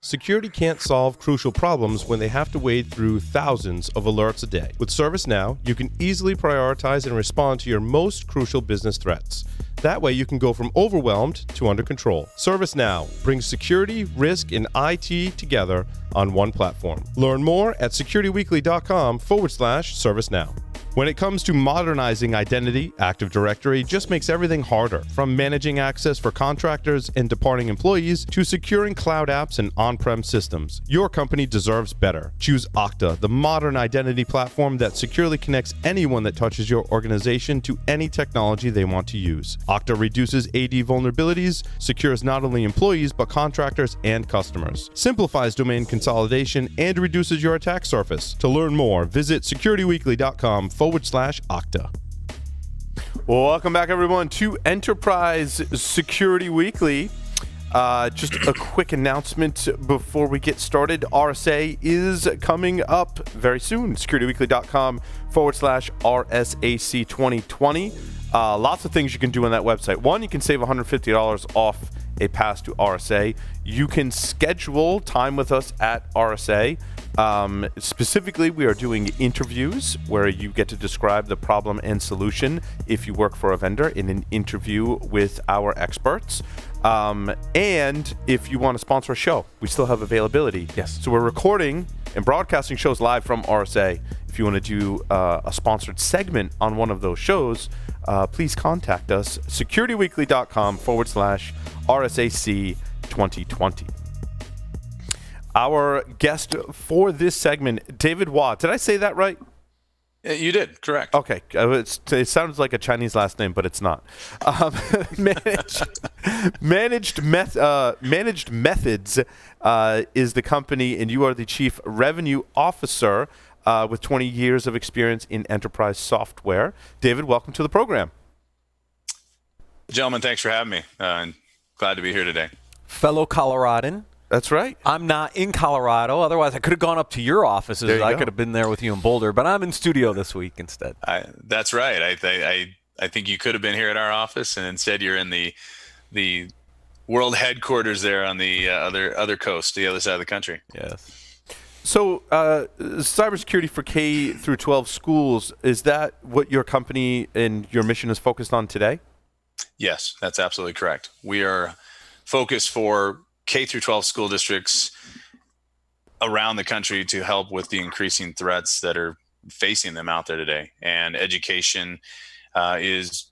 Security can't solve crucial problems when they have to wade through thousands of alerts a day. With ServiceNow, you can easily prioritize and respond to your most crucial business threats. That way, you can go from overwhelmed to under control. ServiceNow brings security, risk, and IT together on one platform. Learn more at securityweekly.com/ServiceNow. When it comes to modernizing identity, Active Directory just makes everything harder. From managing access for contractors and departing employees to securing cloud apps and on-prem systems, your company deserves better. Choose Okta, the modern identity platform that securely connects anyone that touches your organization to any technology they want to use. Okta reduces AD vulnerabilities, secures not only employees but contractors and customers, simplifies domain consolidation, and reduces your attack surface. To learn more, visit securityweekly.com/Okta. Well, welcome back, everyone, to Enterprise Security Weekly. Just a quick announcement before we get started. RSA is coming up very soon. securityweekly.com/RSAC 2020. Lots of things you can do on that website. One, you can save $150 off a pass to RSA. You can schedule time with us at RSA. Specifically, we are doing interviews where you get to describe the problem and solution if you work for a vendor in an interview with our experts. And if you want to sponsor a show, we still have availability. Yes. So we're recording and broadcasting shows live from RSA. If you want to do a sponsored segment on one of those shows, please contact us, securityweekly.com/RSAC 2020. Our guest for this segment, David Waugh. Did I say that right? You did, correct. Okay. It sounds like a Chinese last name, but it's not. Managed Methods is the company, and you are the Chief Revenue Officer with 20 years of experience in enterprise software. David, welcome to the program. Gentlemen, thanks for having me. Glad to be here today. Fellow Coloradan. That's right. I'm not in Colorado. Otherwise, I could have gone up to your offices. I could have been there with you in Boulder, but I'm in studio this week instead. That's right. I think you could have been here at our office, and instead you're in the world headquarters there on the other coast, the other side of the country. Yes. So, cybersecurity for K-12 schools, is that what your company and your mission is focused on today? Yes, that's absolutely correct. We are focused for K-12 school districts around the country to help with the increasing threats that are facing them out there today. And education is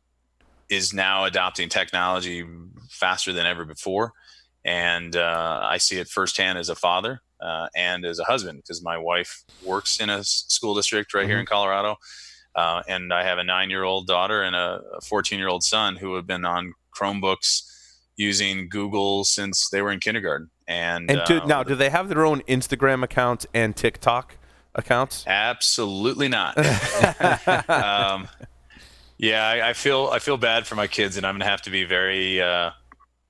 now adopting technology faster than ever before. And I see it firsthand as a father and as a husband, because my wife works in a school district right here in Colorado. And I have a 9-year-old daughter and a 14-year-old son who have been on Chromebooks using Google since they were in kindergarten. And now, do they have their own Instagram accounts and TikTok accounts? Absolutely not. Yeah, I feel bad for my kids, and I'm gonna have to be very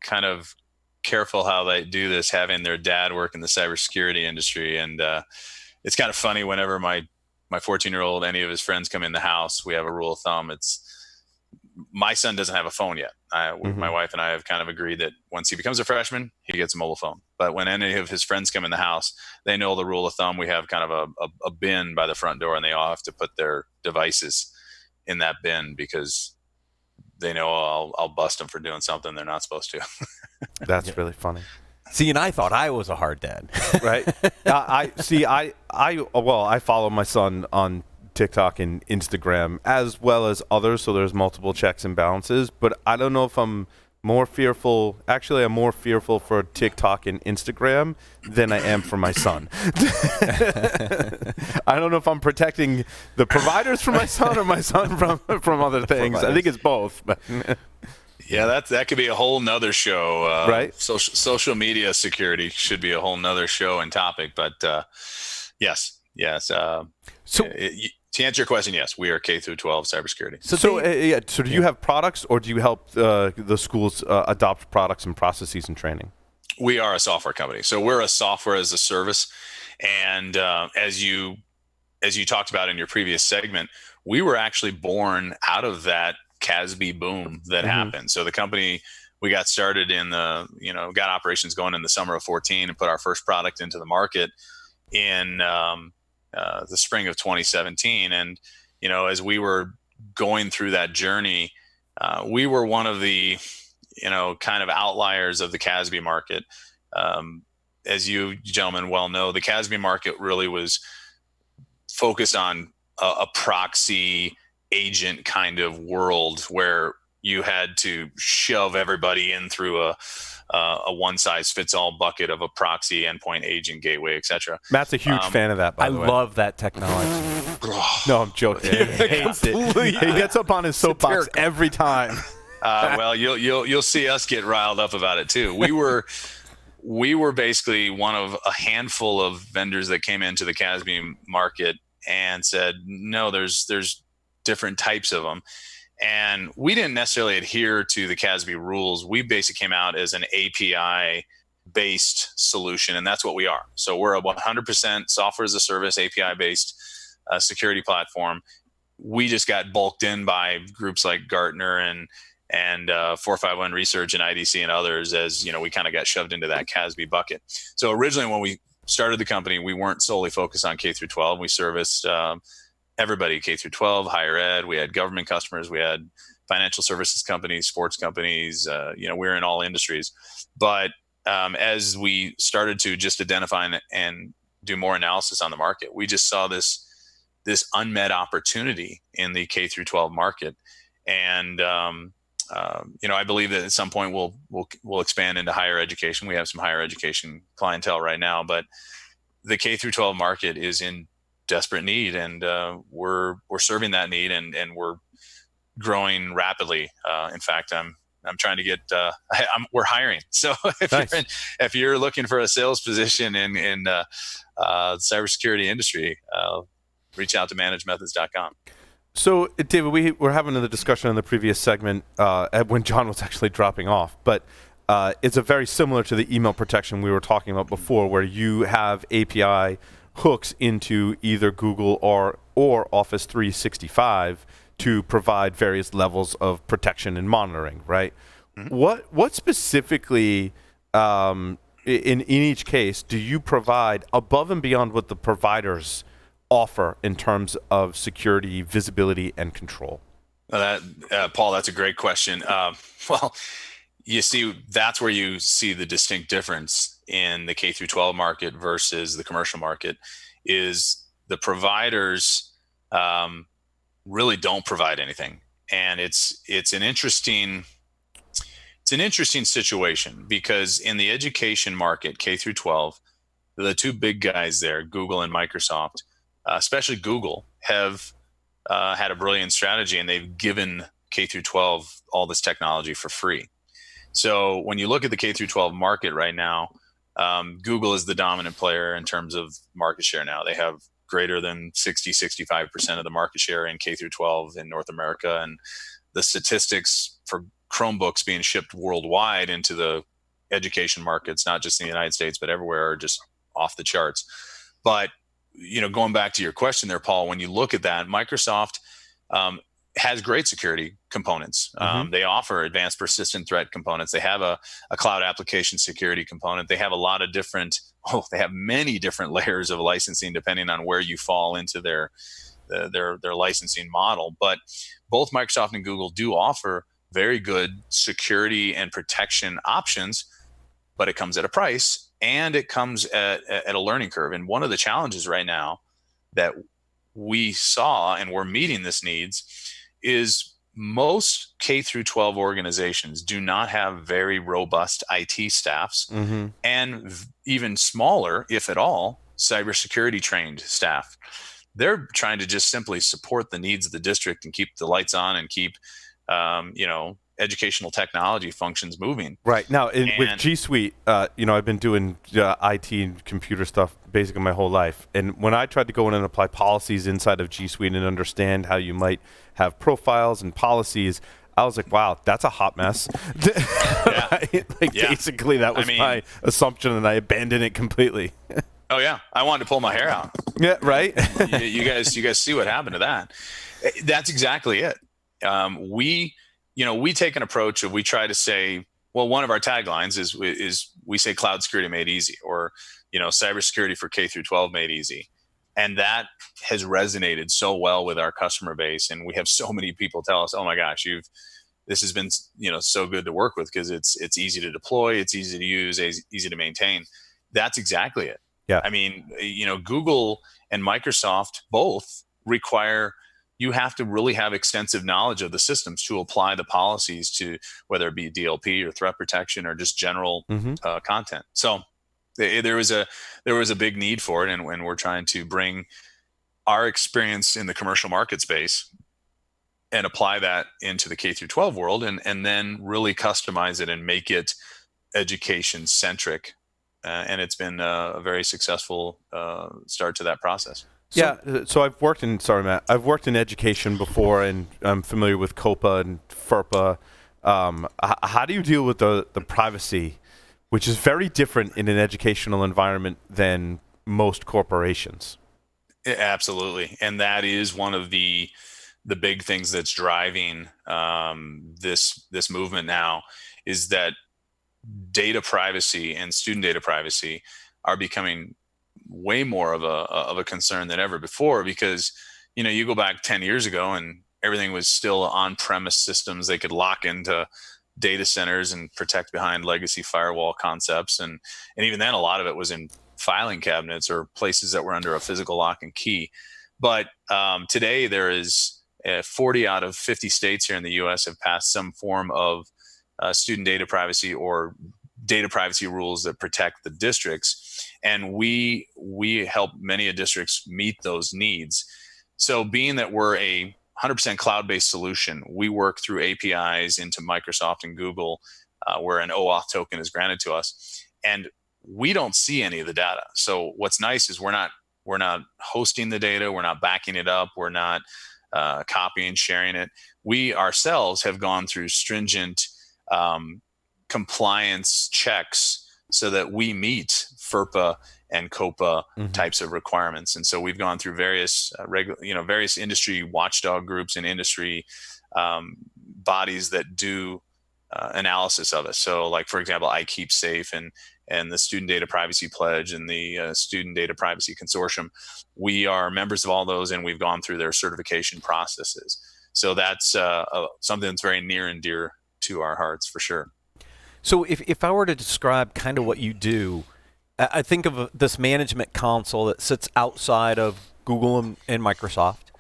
kind of careful how they do this, having their dad work in the cybersecurity industry. And it's kind of funny whenever my 14-year-old, any of his friends come in the house, we have a rule of thumb. My son doesn't have a phone yet. My wife and I have kind of agreed that once he becomes a freshman, he gets a mobile phone. But when any of his friends come in the house, they know the rule of thumb. We have kind of a bin by the front door, and they all have to put their devices in that bin because they know I'll bust them for doing something they're not supposed to. That's really funny. See, and I thought I was a hard dad. Right. I follow my son on TikTok and Instagram as well as others, so there's multiple checks and balances, but I don't know if I'm more fearful. Actually, I'm more fearful for TikTok and Instagram than I am for my son. I don't know if I'm protecting the providers for my son or my son from other things. I think it's both. But yeah, that could be a whole nother show. Right. Social media security should be a whole nother show and topic. But yes. To answer your question, yes, we are K-12 cybersecurity. So do you have products, or do you help the schools adopt products and processes and training? We are a software company, so we're a software as a service. And as you talked about in your previous segment, we were actually born out of that CASB boom that happened. So the company we got started in got operations going in the summer of 14 and put our first product into the market in the spring of 2017. And, as we were going through that journey, we were one of the, kind of outliers of the CASB market. As you gentlemen well know, the CASB market really was focused on a proxy agent kind of world where you had to shove everybody in through a one-size-fits-all bucket of a proxy, endpoint, agent, gateway, etc. Matt's a huge fan of that, by the way. I love that technology. No, I'm joking. He hates it. He gets up on his soapbox every time. Well, you'll see us get riled up about it too. We were basically one of a handful of vendors that came into the CASB market and said, no, there's different types of them. And we didn't necessarily adhere to the CASB rules. We basically came out as an API-based solution, and that's what we are. So we're a 100% software as a service, API-based security platform. We just got bulked in by groups like Gartner and 451 Research and IDC and others, as we kind of got shoved into that CASB bucket. So originally, when we started the company, we weren't solely focused on K through 12. We serviced everybody, K through 12, higher ed. We had government customers. We had financial services companies, sports companies. We were in all industries. But as we started to just identify and do more analysis on the market, we just saw this unmet opportunity in the K through 12 market. And I believe that at some point we'll expand into higher education. We have some higher education clientele right now, but the K through 12 market is in desperate need, and we're serving that need, and we're growing rapidly. In fact, I'm trying to get we're hiring. So if you're looking for a sales position in the cybersecurity industry, reach out to managemethods.com. So, David, we were having another discussion in the previous segment when John was actually dropping off, but it's a very similar to the email protection we were talking about before, where you have API hooks into either Google or Office 365 to provide various levels of protection and monitoring, right? Mm-hmm. What specifically in each case do you provide above and beyond what the providers offer in terms of security, visibility, and control? Paul, that's a great question. Well, you see, that's where you see the distinct difference in the K through 12 market versus the commercial market. Is the providers really don't provide anything, and it's an interesting situation, because in the education market, K through 12, the two big guys there, Google and Microsoft, especially Google, have had a brilliant strategy, and they've given K through 12 all this technology for free. So when you look at the K through 12 market right now, Google is the dominant player in terms of market share now. They have greater than 65% of the market share in K through 12 in North America. And the statistics for Chromebooks being shipped worldwide into the education markets, not just in the United States, but everywhere, are just off the charts. But going back to your question there, Paul, when you look at that, Microsoft has great security components. Mm-hmm. They offer advanced persistent threat components. They have a cloud application security component. They have a lot of they have many different layers of licensing depending on where you fall into their licensing model. But both Microsoft and Google do offer very good security and protection options, but it comes at a price, and it comes at a learning curve. And one of the challenges right now that we saw, and we're meeting this needs, is most K through 12 organizations do not have very robust IT staffs, mm-hmm. and even smaller, if at all, cybersecurity trained staff. They're trying to just simply support the needs of the district and keep the lights on and keep, educational technology functions moving. Right. Now, with G Suite, I've been doing IT and computer stuff basically my whole life. And when I tried to go in and apply policies inside of G Suite and understand how you might have profiles and policies, I was like, wow, that's a hot mess. Right? Basically, that was my assumption, and I abandoned it completely. Oh, yeah. I wanted to pull my hair out. Yeah, right? you guys see what happened to that. That's exactly it. We take an approach of, we try to say, well, one of our taglines is we say cloud security made easy, or cybersecurity for K through 12 made easy, and that has resonated so well with our customer base. And we have so many people tell us, "Oh my gosh, this has been so good to work with because it's easy to deploy, it's easy to use, easy to maintain." That's exactly it. Yeah. I mean, Google and Microsoft both require you have to really have extensive knowledge of the systems to apply the policies to whether it be DLP or threat protection or just general content. So there was a big need for it, and we're trying to bring our experience in the commercial market space and apply that into the K through 12 world, and then really customize it and make it education centric. And it's been a very successful start to that process. So I've worked in, sorry, Matt, I've worked in education before, and I'm familiar with COPA and FERPA. How do you deal with the privacy, which is very different in an educational environment than most corporations? Absolutely. And that is one of the big things that's driving this movement now, is that data privacy and student data privacy are becoming way more of a concern than ever before, because you go back 10 years ago and everything was still on-premise systems. They could lock into data centers and protect behind legacy firewall concepts, and even then a lot of it was in filing cabinets or places that were under a physical lock and key. But today there is 40 out of 50 states here in the US have passed some form of student data privacy or data privacy rules that protect the districts, and we help many districts meet those needs. So being that we're a 100% cloud-based solution, we work through APIs into Microsoft and Google, where an OAuth token is granted to us, and we don't see any of the data. So what's nice is we're not hosting the data, we're not backing it up, we're not copying, sharing it. We ourselves have gone through stringent compliance checks so that we meet FERPA and COPA types of requirements. And so we've gone through various various industry watchdog groups and industry bodies that do analysis of us. So like, for example, I Keep Safe and the Student Data Privacy Pledge and the Student Data Privacy Consortium. We are members of all those, and we've gone through their certification processes. So that's something that's very near and dear to our hearts, for sure. So if I were to describe kind of what you do, I think of this management console that sits outside of Google and Microsoft,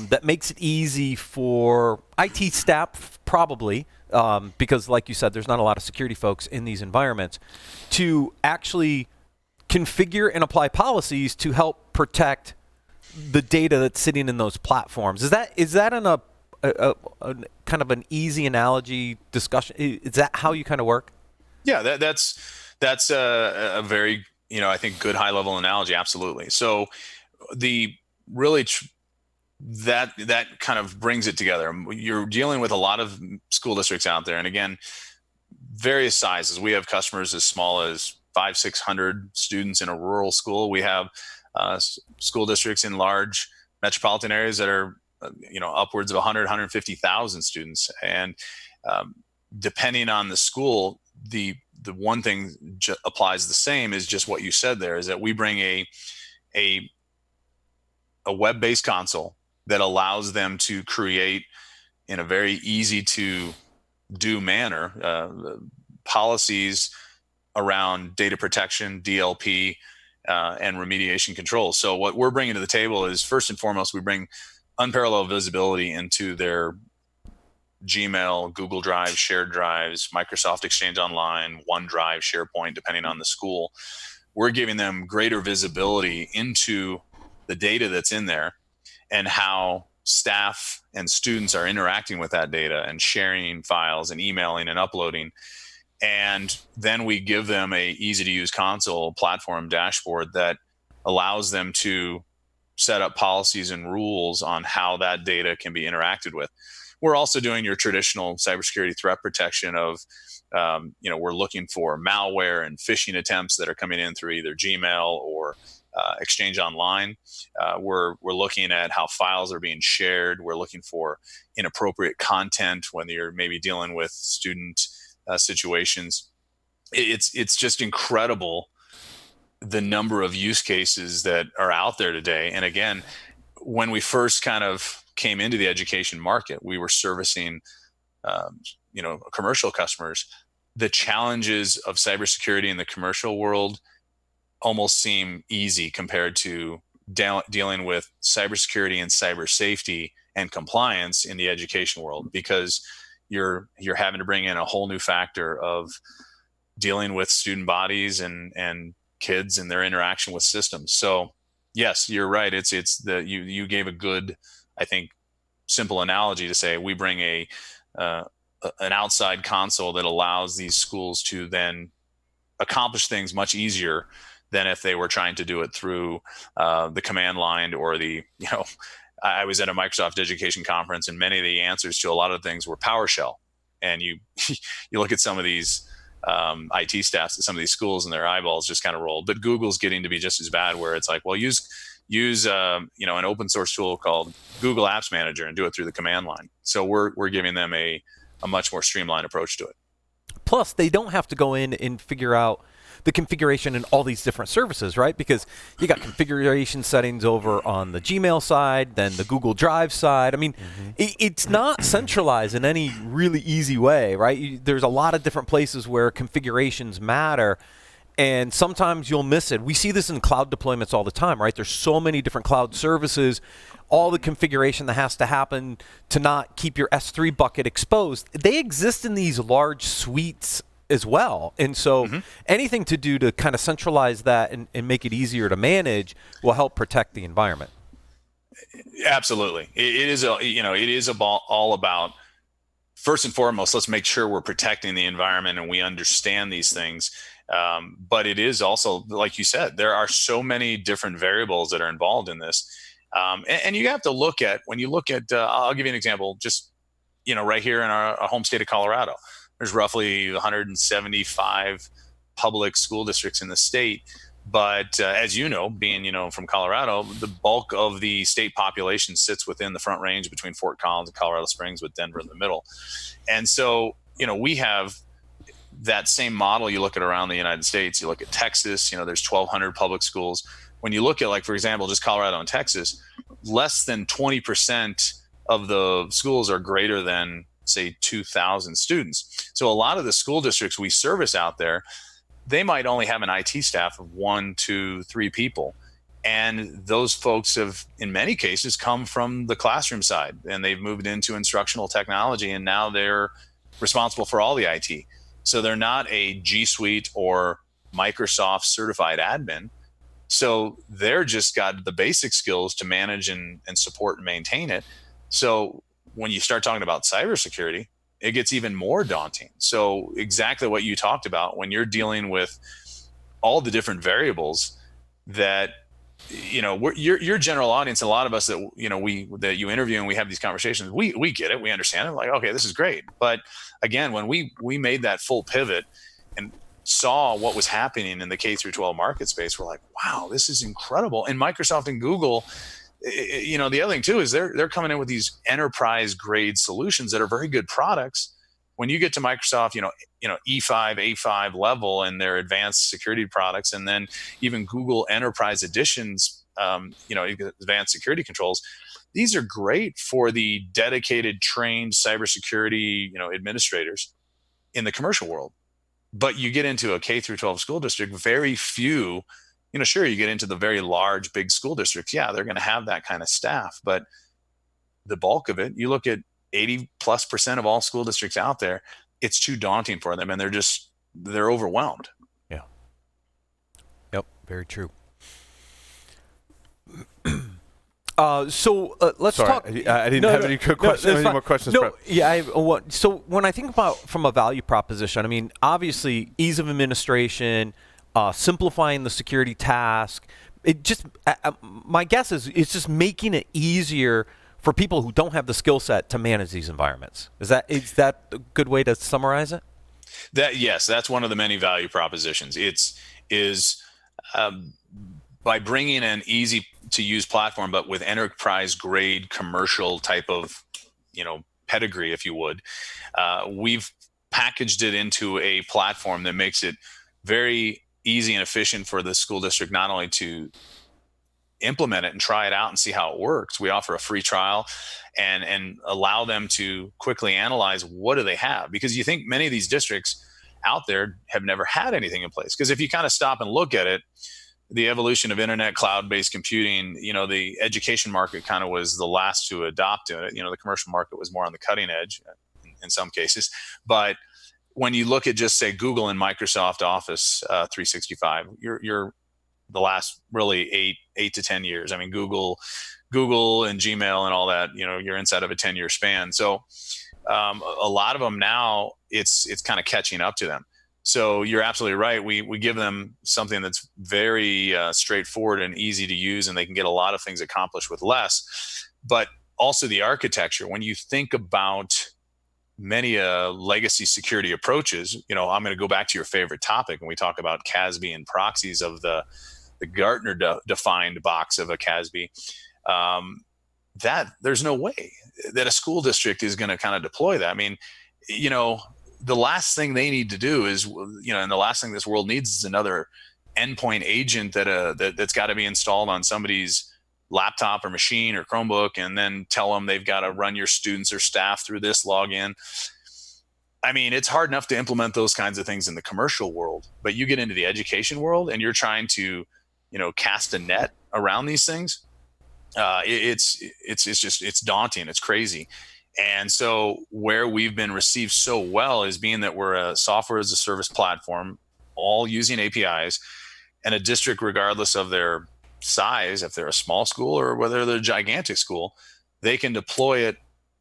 that makes it easy for IT staff, probably, because like you said, there's not a lot of security folks in these environments, to actually configure and apply policies to help protect the data that's sitting in those platforms. Is that a kind of an easy analogy discussion? Is that how you kind of work? Yeah, that's a very I think good high level analogy. Absolutely. So the really that kind of brings it together. You're dealing with a lot of school districts out there, and again, various sizes. We have customers as small as 500-600 students in a rural school. We have school districts in large metropolitan areas that are upwards of 100-150,000 students, and depending on the school, the one thing applies the same is just what you said there, is that we bring a web-based console that allows them to create in a very easy to do manner policies around data protection, DLP, and remediation controls. So what we're bringing to the table is, first and foremost, we bring unparalleled visibility into their Gmail, Google Drive, shared drives, Microsoft Exchange Online, OneDrive, SharePoint, depending on the school. We're giving them greater visibility into the data that's in there and how staff and students are interacting with that data and sharing files and emailing and uploading. And then we give them a easy to use console platform dashboard that allows them to set up policies and rules on how that data can be interacted with. We're also doing your traditional cybersecurity threat protection of, we're looking for malware and phishing attempts that are coming in through either Gmail or Exchange Online. We're looking at how files are being shared. We're looking for inappropriate content when you're maybe dealing with student situations. It's just incredible the number of use cases that are out there today. And again, when we first kind of came into the education market, we were servicing, commercial customers. The challenges of cybersecurity in the commercial world almost seem easy compared to dealing with cybersecurity and cyber safety and compliance in the education world, because you're having to bring in a whole new factor of dealing with student bodies and kids and their interaction with systems. So yes, you're right. You gave a good, I think, simple analogy to say we bring an outside console that allows these schools to then accomplish things much easier than if they were trying to do it through the command line or I was at a Microsoft education conference, and many of the answers to a lot of things were PowerShell. And you look at some of these IT staffs at some of these schools, and their eyeballs just kind of roll. But Google's getting to be just as bad, where it's like, well, use an open source tool called Google Apps Manager and do it through the command line. So we're giving them a much more streamlined approach to it. Plus, they don't have to go in and figure out the configuration in all these different services, right? Because you got configuration settings over on the Gmail side, then the Google Drive side. I mean, it's not centralized in any really easy way, right? There's a lot of different places where configurations matter, and sometimes you'll miss it. We see this in cloud deployments all the time, right? There's so many different cloud services, all the configuration that has to happen to not keep your S3 bucket exposed. They exist in these large suites as well. And so anything to do to kind of centralize that and make it easier to manage will help protect the environment. Absolutely. It is all about, first and foremost, let's make sure we're protecting the environment and we understand these things. But it is also, like you said, there are so many different variables that are involved in this. And you have to look at, I'll give you an example, just, right here in our home state of Colorado. There's roughly 175 public school districts in the state. But as you know, being, from Colorado, the bulk of the state population sits within the Front Range between Fort Collins and Colorado Springs, with Denver in the middle. And so, we have that same model. You look at around the United States, you look at Texas, there's 1,200 public schools. When you look at, like, for example, just Colorado and Texas, less than 20% of the schools are greater than, say, 2,000 students. So a lot of the school districts we service out there, they might only have an IT staff of 1, 2, 3 people. And those folks have, in many cases, come from the classroom side, and they've moved into instructional technology, and now they're responsible for all the IT. So they're not a G Suite or Microsoft certified admin. So they're just got the basic skills to manage and support and maintain it. So when you start talking about cybersecurity, it gets even more daunting. So exactly what you talked about, when you're dealing with all the different variables that, your general audience, a lot of us that, that you interview and we have these conversations, we get it. We understand it. Like, okay, this is great. But again, when we made that full pivot and saw what was happening in the K-12 market space, we're like, wow, this is incredible. And Microsoft and Google, the other thing too is they're coming in with these enterprise grade solutions that are very good products. When you get to Microsoft, E5, A5 level and their advanced security products, and then even Google Enterprise Editions, advanced security controls, these are great for the dedicated, trained cybersecurity, administrators in the commercial world. But you get into a K-12 school district, very few. Sure, you get into the very large, big school districts. Yeah, they're going to have that kind of staff. But the bulk of it, you look at 80+% of all school districts out there, it's too daunting for them. And they're overwhelmed. Yeah. Yep. Very true. Let's talk. I didn't have any questions. Any more questions? No, yeah. So when I think about from a value proposition, I mean, obviously, ease of administration, simplifying the security task. My guess is it's just making it easier for people who don't have the skill set to manage these environments. Is that a good way to summarize it? Yes, that's one of the many value propositions. By bringing an easy to use platform, but with enterprise grade commercial type of, pedigree, if you would, we've packaged it into a platform that makes it very easy and efficient for the school district not only to implement it and try it out and see how it works. We offer a free trial and allow them to quickly analyze what do they have, because you think many of these districts out there have never had anything in place. Because if you kind of stop and look at it, the evolution of internet, cloud-based computing, the education market kind of was the last to adopt it. The commercial market was more on the cutting edge in some cases. But when you look at just say Google and Microsoft Office 365, you're the last really eight to 10 years. I mean, Google and Gmail and all that, you're inside of a 10-year span. So a lot of them now, it's kind of catching up to them. So you're absolutely right. We give them something that's very straightforward and easy to use, and they can get a lot of things accomplished with less. But also the architecture, when you think about many legacy security approaches, I'm going to go back to your favorite topic, and we talk about CASB and proxies of the Gartner defined box of a CASB. That there's no way that a school district is going to kind of deploy that. I mean, the last thing they need to do is, and the last thing this world needs is another endpoint agent that's got to be installed on somebody's laptop or machine or Chromebook, and then tell them they've got to run your students or staff through this login. I mean, it's hard enough to implement those kinds of things in the commercial world, but you get into the education world and you're trying to, cast a net around these things. It's daunting. It's crazy. And so where we've been received so well is being that we're a software as a service platform, all using APIs, and a district, regardless of their size, if they're a small school or whether they're a gigantic school, they can deploy it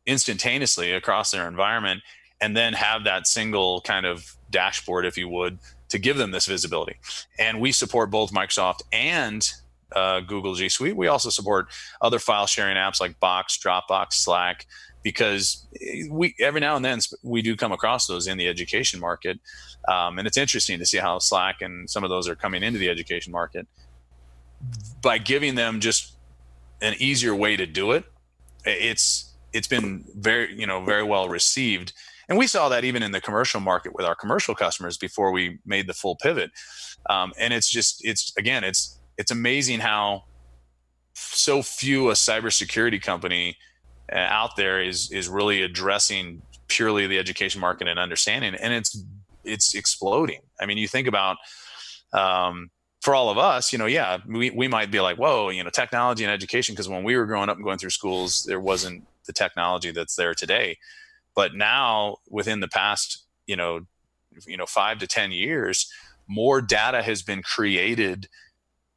instantaneously across their environment and then have that single kind of dashboard, if you would, to give them this visibility. And we support both Microsoft and Google G Suite. We also support other file sharing apps like Box, Dropbox, Slack, because we every now and then we do come across those in the education market. And it's interesting to see how Slack and some of those are coming into the education market. By giving them just an easier way to do it, it's been very well received. And we saw that even in the commercial market with our commercial customers before we made the full pivot. And it's amazing how so few a cybersecurity company out there is really addressing purely the education market and understanding, and it's exploding. I mean, you think about for all of us, we might be like, whoa, technology and education, because when we were growing up and going through schools, there wasn't the technology that's there today. But now, within the past, 5 to 10 years, more data has been created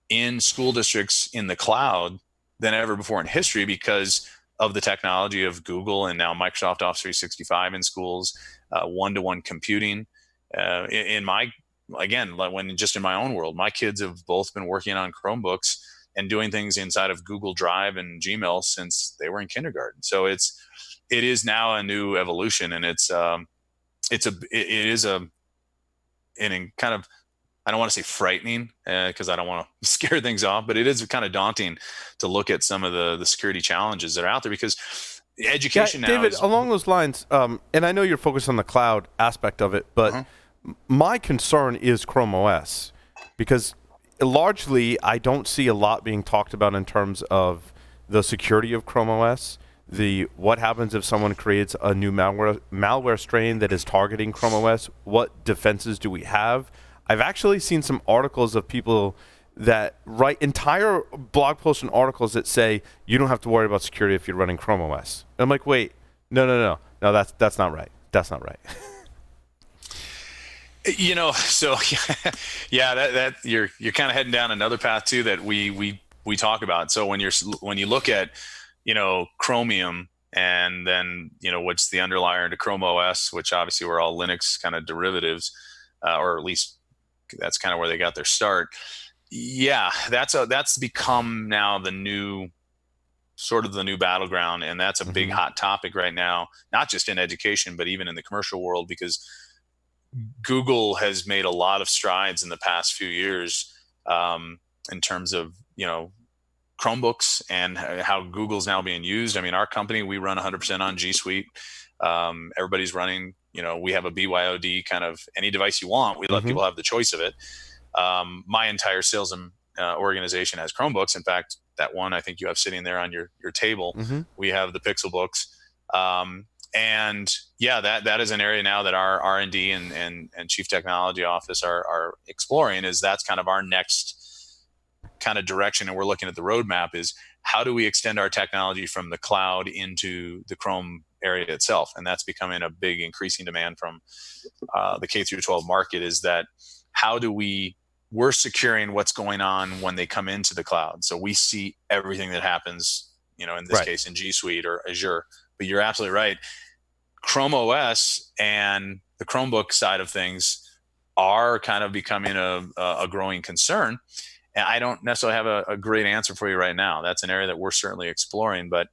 in school districts in the cloud than ever before in history, because of the technology of Google and now Microsoft Office 365 in schools, one-to-one computing. In my own world, my kids have both been working on Chromebooks and doing things inside of Google Drive and Gmail since they were in kindergarten. So it is now a new evolution, and it is kind of, I don't want to say frightening because I don't want to scare things off, but it is kind of daunting to look at some of the security challenges that are out there, because education now David, is, along those lines, and I know you're focused on the cloud aspect of it, but my concern is Chrome OS, because largely I don't see a lot being talked about in terms of the security of Chrome OS. What happens if someone creates a new malware strain that is targeting Chrome OS? What defenses do we have? I've actually seen some articles of people that write entire blog posts and articles that say you don't have to worry about security if you're running Chrome OS. And I'm like, wait, no, that's not right. That's not right. So that you're kind of heading down another path too that we talk about. So when you look at Chromium, and then what's the underlier into Chrome OS, which obviously were all Linux kind of derivatives, or at least that's kind of where they got their start. Yeah, that's become now the new battleground, and that's a big hot topic right now, not just in education but even in the commercial world, because Google has made a lot of strides in the past few years in terms of Chromebooks and how Google's now being used. I mean, our company, we run 100% on G Suite. Everybody's running we have a BYOD kind of any device you want. We let people have the choice of it. My entire sales and organization has Chromebooks. In fact, that one I think you have sitting there on your table, we have the Pixel books. And yeah, that is an area now that our R&D and Chief Technology Office are exploring. Is that's kind of our next kind of direction, and we're looking at the roadmap. Is how do we extend our technology from the cloud into the Chrome area itself? And that's becoming a big increasing demand from the K-12 market. Is that how do we're securing what's going on when they come into the cloud, so we see everything that happens. In this case in G Suite or Azure. But you're absolutely right. Chrome OS and the Chromebook side of things are kind of becoming a growing concern. And I don't necessarily have a great answer for you right now. That's an area that we're certainly exploring. But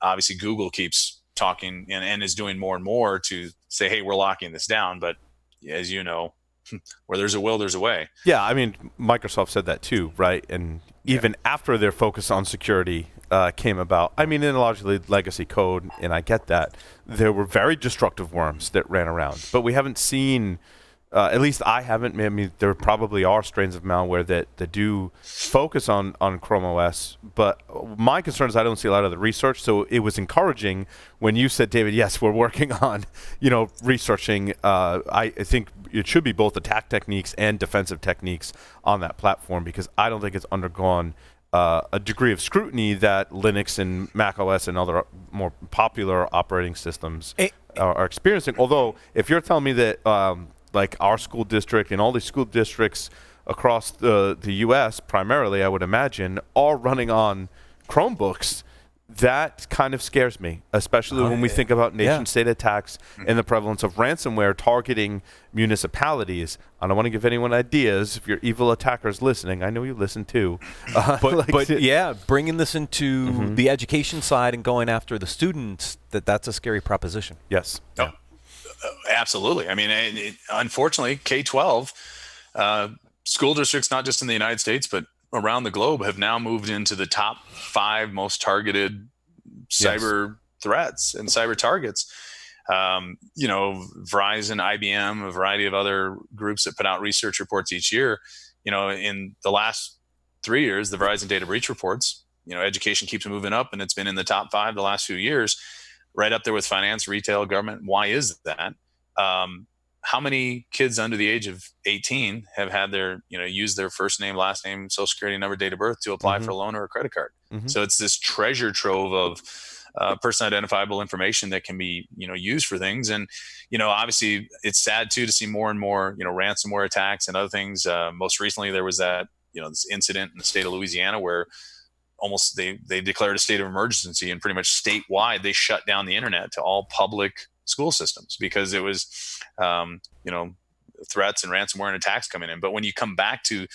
obviously Google keeps talking and is doing more and more to say, hey, we're locking this down. But as you know, where there's a will, there's a way. Yeah, I mean, Microsoft said that too, right? And even after their focus on security came about, I mean, in largely legacy code, and I get that, there were very destructive worms that ran around. But we haven't seen, at least I haven't, I mean, there probably are strains of malware that do focus on Chrome OS. But my concern is I don't see a lot of the research. So it was encouraging when you said, David, yes, we're working on, researching. I think it should be both attack techniques and defensive techniques on that platform, because I don't think it's undergone a degree of scrutiny that Linux and Mac OS and other more popular operating systems are experiencing. Although, if you're telling me that like our school district and all these school districts across the U.S. primarily, I would imagine, are running on Chromebooks, that kind of scares me, especially when we think about nation-state attacks and the prevalence of ransomware targeting municipalities. I don't want to give anyone ideas. If you're evil attackers listening, I know you listen too. But bringing this into the education side and going after the students, that's a scary proposition. Yes. Oh, absolutely. I mean, unfortunately, K-12 school districts, not just in the United States, but around the globe, have now moved into the top 5 most targeted cyber threats and cyber targets. Verizon, IBM, a variety of other groups that put out research reports each year. In the last 3 years, the Verizon data breach reports, education keeps moving up, and it's been in the top 5 the last few years, right up there with finance, retail, government. Why is that? How many kids under the age of 18 have had their, used their first name, last name, social security number, date of birth to apply for a loan or a credit card? So it's this treasure trove of person identifiable information that can be, used for things. And, obviously it's sad too to see more and more, ransomware attacks and other things. Most recently there was that, this incident in the state of Louisiana where almost they declared a state of emergency, and pretty much statewide they shut down the internet to all public school systems because it was, threats and ransomware and attacks coming in. But when you come back to,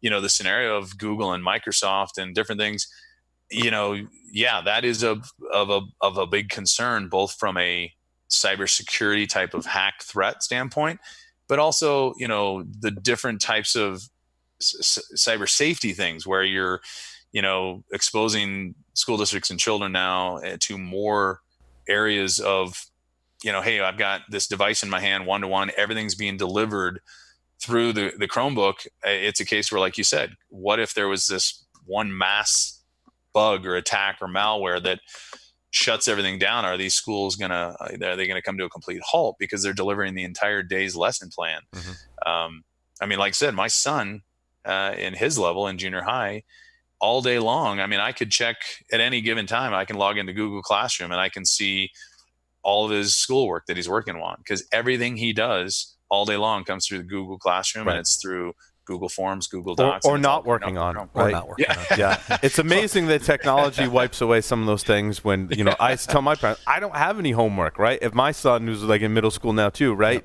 the scenario of Google and Microsoft and different things, that is of a big concern, both from a cybersecurity type of hack threat standpoint, but also, the different types of cyber safety things where you're, exposing school districts and children now to more areas of, hey, I've got this device in my hand, one-to-one, everything's being delivered through the Chromebook. It's a case where, like you said, what if there was this one mass bug or attack or malware that shuts everything down? Are these schools are they gonna come to a complete halt because they're delivering the entire day's lesson plan? I mean, like I said, my son in his level in junior high, all day long, I mean, I could check at any given time. I can log into Google Classroom and I can see all of his schoolwork that he's working on, because everything he does all day long comes through the Google Classroom, and it's through Google Forms, Google Docs, or not working on, right? Or not working on. Yeah, it's amazing that technology wipes away some of those things. When I tell my parents, I don't have any homework, right? If my son, who's like in middle school now too, right,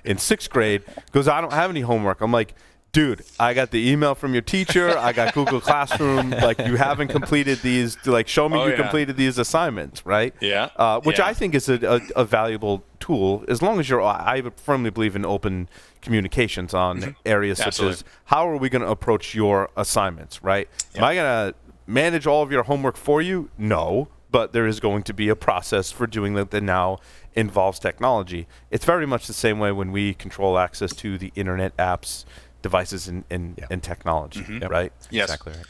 in 6th grade, goes, I don't have any homework. I'm like, dude, I got the email from your teacher. I got Google Classroom. Like, you haven't completed these. Like, show me you completed these assignments, right? Yeah. Which I think is a valuable tool, as long as I firmly believe in open communications on areas such as how are we going to approach your assignments, right? Am I going to manage all of your homework for you? No. but there is going to be a process for doing that now involves technology. It's very much the same way when we control access to the internet, apps, devices, and technology, right? Yes. Exactly right.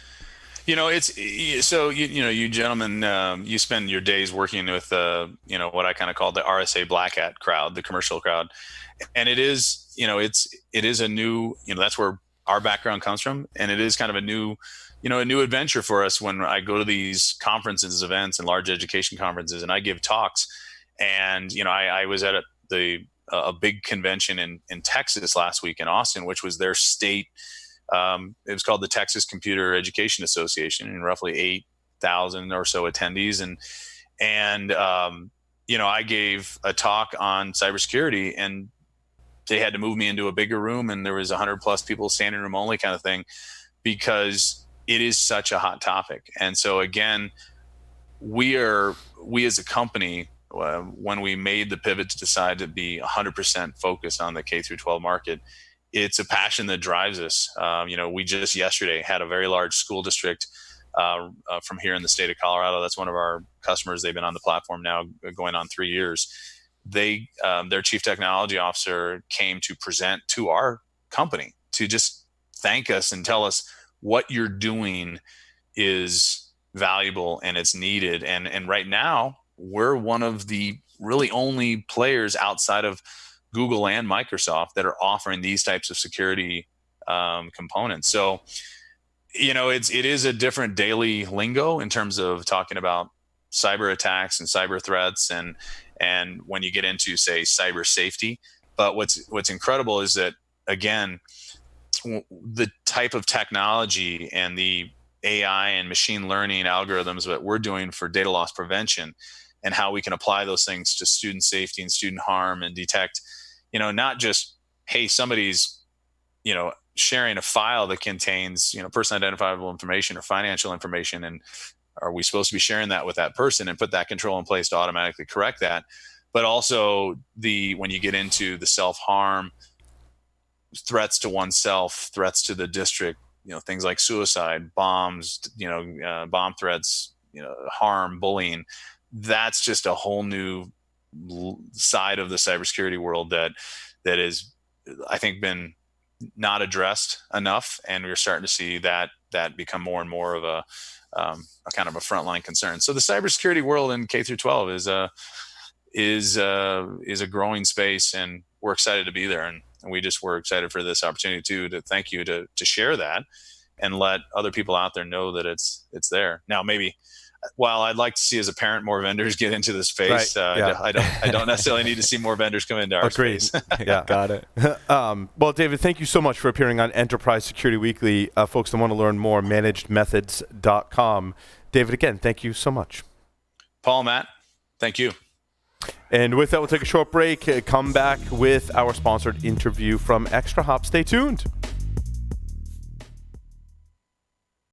It's so you gentlemen, you spend your days working with what I kind of call the RSA Black Hat crowd, the commercial crowd, and it is a new that's where our background comes from, and it is kind of a new adventure for us when I go to these conferences, events, and large education conferences, and I give talks, and I was at a big convention in Texas last week in Austin, which was their state. It was called the Texas Computer Education Association, and roughly 8,000 or so attendees. And I gave a talk on cybersecurity, and they had to move me into a bigger room, and there was 100 plus people, standing room only kind of thing, because it is such a hot topic. And so again, we as a company, when we made the pivot to decide to be 100% focused on the K through 12 market, it's a passion that drives us. We just yesterday had a very large school district from here in the state of Colorado. That's one of our customers. They've been on the platform now going on 3 years. Their chief technology officer came to present to our company to just thank us and tell us what you're doing is valuable and it's needed. And right now, we're one of the really only players outside of Google and Microsoft that are offering these types of security components. So, it is a different daily lingo in terms of talking about cyber attacks and cyber threats, and when you get into, say, cyber safety. But what's incredible is that, again, the type of technology and the AI and machine learning algorithms that we're doing for data loss prevention, and how we can apply those things to student safety and student harm, and detect not just, hey, somebody's, sharing a file that contains, person identifiable information or financial information. And are we supposed to be sharing that with that person and put that control in place to automatically correct that? But also when you get into the self-harm, threats to oneself, threats to the district, things like suicide, bombs, bomb threats, harm, bullying, that's just a whole new side of the cybersecurity world that is, I think, been not addressed enough, and we're starting to see that become more and more of a kind of a frontline concern. So the cybersecurity world in K through 12 is a growing space, and we're excited to be there, and we're excited for this opportunity too, to thank you to share that and let other people out there know that it's there. Now, maybe, while I'd like to see, as a parent, more vendors get into the space, right. I don't necessarily need to see more vendors come into our space. Yeah, got it. Well, David, thank you so much for appearing on Enterprise Security Weekly. Folks that want to learn more, managedmethods.com. David, again, thank you so much. Paul, Matt, thank you. And with that, we'll take a short break, come back with our sponsored interview from Extra Hop. Stay tuned.